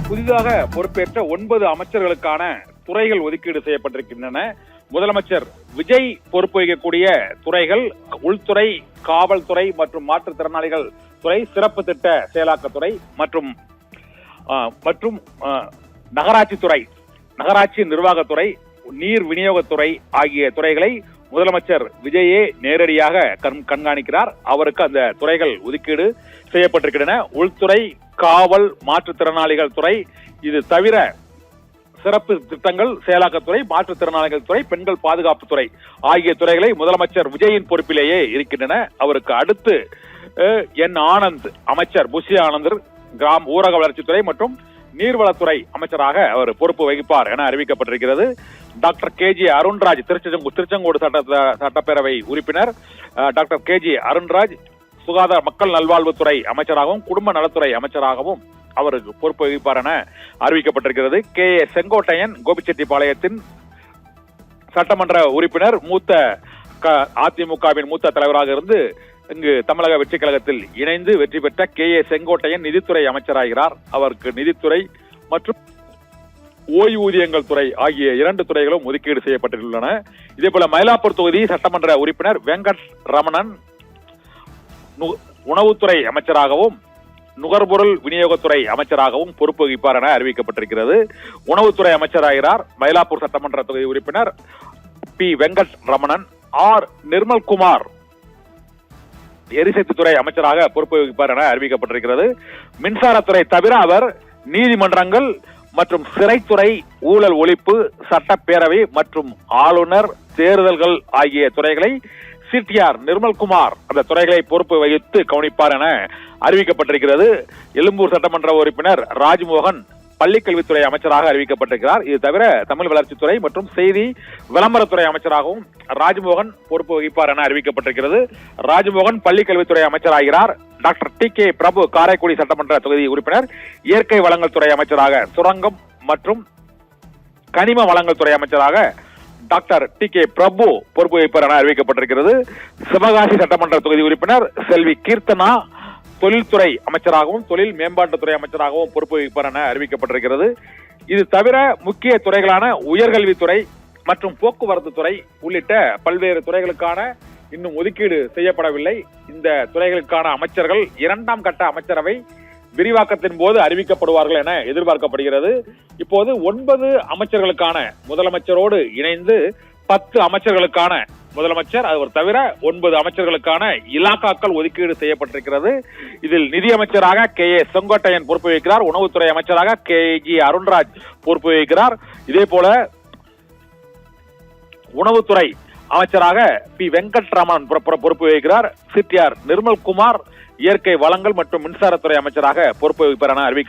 புதிதாக பொறுப்பேற்ற 9 அமைச்சர்களுக்கான துறைகள் ஒதுக்கீடு செய்யப்பட்டிருக்கின்றன. முதலமைச்சர் விஜய் பொறுப்பு வகிக்கக்கூடிய துறைகள் உள்துறை, காவல்துறை மற்றும் மாற்றுத்திறனாளிகள் துறை, சிறப்பு திட்ட செயலாக்கத்துறை மற்றும் நகராட்சி துறை, நகராட்சி நிர்வாகத்துறை, நீர் விநியோகத்துறை ஆகிய துறைகளை முதலமைச்சர் விஜயே நேரடியாக கண்காணிக்கிறார். அவருக்கு அந்த துறைகள் ஒதுக்கீடு செய்யப்பட்டிருக்கின்றன. உள்துறை, காவல், மாற்றுத்திறனாளிகள் துறை, இது தவிர சிறப்பு திட்டங்கள் செயலாக்கத்துறை, மாற்றுத்திறனாளிகள் துறை, பெண்கள் பாதுகாப்பு துறை ஆகிய துறைகளை முதலமைச்சர் விஜயின் பொறுப்பிலேயே இருக்கின்றன. அவருக்கு அடுத்து என் ஆனந்த் அமைச்சர், புஷி ஆனந்தர் ஊரக வளர்ச்சித்துறை மற்றும் நீர்வளத்துறை அமைச்சராக அவர் பொறுப்பு வகிப்பார் என அறிவிக்கப்பட்டிருக்கிறது. டாக்டர் KG அருண்ராஜ் திருச்செங்கோடு சட்டப்பேரவை உறுப்பினர் டாக்டர் KG அருண்ராஜ் சுகாதார மக்கள் நல்வாழ்வுத்துறை அமைச்சராகவும் குடும்ப நலத்துறை அமைச்சராகவும் அவருக்கு பொறுப்பு வகிப்பார் என அறிவிக்கப்பட்டிருக்கிறது. KA செங்கோட்டையன் கோபிச்செட்டிப்பாளையத்தின் சட்டமன்ற உறுப்பினர், அதிமுகவின் மூத்த தலைவராக இருந்து இங்கு தமிழக வெற்றி கழகத்தில் இணைந்து வெற்றி பெற்ற KA செங்கோட்டையன் நிதித்துறை அமைச்சராகிறார். அவருக்கு நிதித்துறை மற்றும் ஓய்வூதியங்கள் துறை ஆகிய 2 துறைகளும் ஒதுக்கீடு செய்யப்பட்டுள்ளன. இதே போல மயிலாப்பூர் தொகுதி சட்டமன்ற உறுப்பினர் வெங்கட் ரமணன் உணவுத்துறை அமைச்சராகவும் நுகர்பொருள் விநியோகத்துறை அமைச்சராகவும் பொறுப்பு வகிப்பார் என அறிவிக்கப்பட்டிருக்கிறது. உணவுத்துறை அமைச்சராகிறார் மயிலாப்பூர் சட்டமன்ற தொகுதி உறுப்பினர் P வெங்கட் ரமணன். நிர்மல்குமார் எரிசக்தித்துறை அமைச்சராக பொறுப்பு வகிப்பார் என அறிவிக்கப்பட்டிருக்கிறது. மின்சாரத்துறை தவிர அவர் நீதிமன்றங்கள் மற்றும் சிறைத்துறை, ஊழல் ஒழிப்பு, சட்டப்பேரவை மற்றும் ஆளுநர் தேர்தல்கள் ஆகிய துறைகளை CTR நிர்மல்குமார் அந்த துறைகளை பொறுப்பு வகித்து கவனிப்பார் என அறிவிக்கப்பட்டிருக்கிறது. எழும்பூர் சட்டமன்ற உறுப்பினர் ராஜ்மோகன் பள்ளிக்கல்வித்துறை அமைச்சராக அறிவிக்கப்பட்டிருக்கிறார். இது தவிர தமிழ் வளர்ச்சித்துறை மற்றும் செய்தி விளம்பரத்துறை அமைச்சராகவும் ராஜ்மோகன் பொறுப்பு வகிப்பார் என அறிவிக்கப்பட்டிருக்கிறது. ராஜ்மோகன் பள்ளிக்கல்வித்துறை அமைச்சராகிறார். டாக்டர் TK பிரபு காரைக்குடி சட்டமன்ற தொகுதி உறுப்பினர் இயற்கை வளங்கள் துறை அமைச்சராக, சுரங்கம் மற்றும் கனிம வளங்கள் துறை அமைச்சராக டாக்டர் TK பிரபு பொறுப்பு வகிப்பார் என அறிவிக்கப்பட்டிருக்கிறது. சிவகாசி சட்டமன்ற தொகுதி உறுப்பினர் செல்வி கீர்த்தனா தொழில்துறை அமைச்சராகவும் தொழில் மேம்பாட்டுத்துறை அமைச்சராகவும் பொறுப்பு வகிப்பார் என அறிவிக்கப்பட்டிருக்கிறது. இது தவிர முக்கிய துறைகளான உயர்கல்வித்துறை மற்றும் போக்குவரத்து துறை உள்ளிட்ட பல்வேறு துறைகளுக்கான இன்னும் ஒதுக்கீடு செய்யப்படவில்லை. இந்த துறைகளுக்கான அமைச்சர்கள் 2ஆம் கட்ட அமைச்சரவை விரிவாக்கத்தின் போது அறிவிக்கப்படுவார்கள் என எதிர்பார்க்கப்படுகிறது. இப்போது 9 அமைச்சர்களுக்கான முதலமைச்சரோடு இணைந்து 10 அமைச்சர்களுக்கான முதலமைச்சர், அது தவிர 9 அமைச்சர்களுக்கான இலாக்காக்கள் ஒதுக்கீடு செய்யப்பட்டிருக்கிறது. இதில் நிதியமைச்சராக KA செங்கோட்டையன் பொறுப்பு வகிக்கிறார். உணவுத்துறை அமைச்சராக KG அருண்ராஜ் பொறுப்பு வகிக்கிறார். இதே போல உணவுத்துறை அமைச்சராக P வெங்கட் ரமணன் பொறுப்பு வகிக்கிறார். CTR நிர்மல்குமார் இயற்கை வளங்கள் மற்றும் மின்சாரத்துறை அமைச்சராக பொறுப்பு வகிப்பார் என அறிவிக்கப்பட்டிருக்கிறது.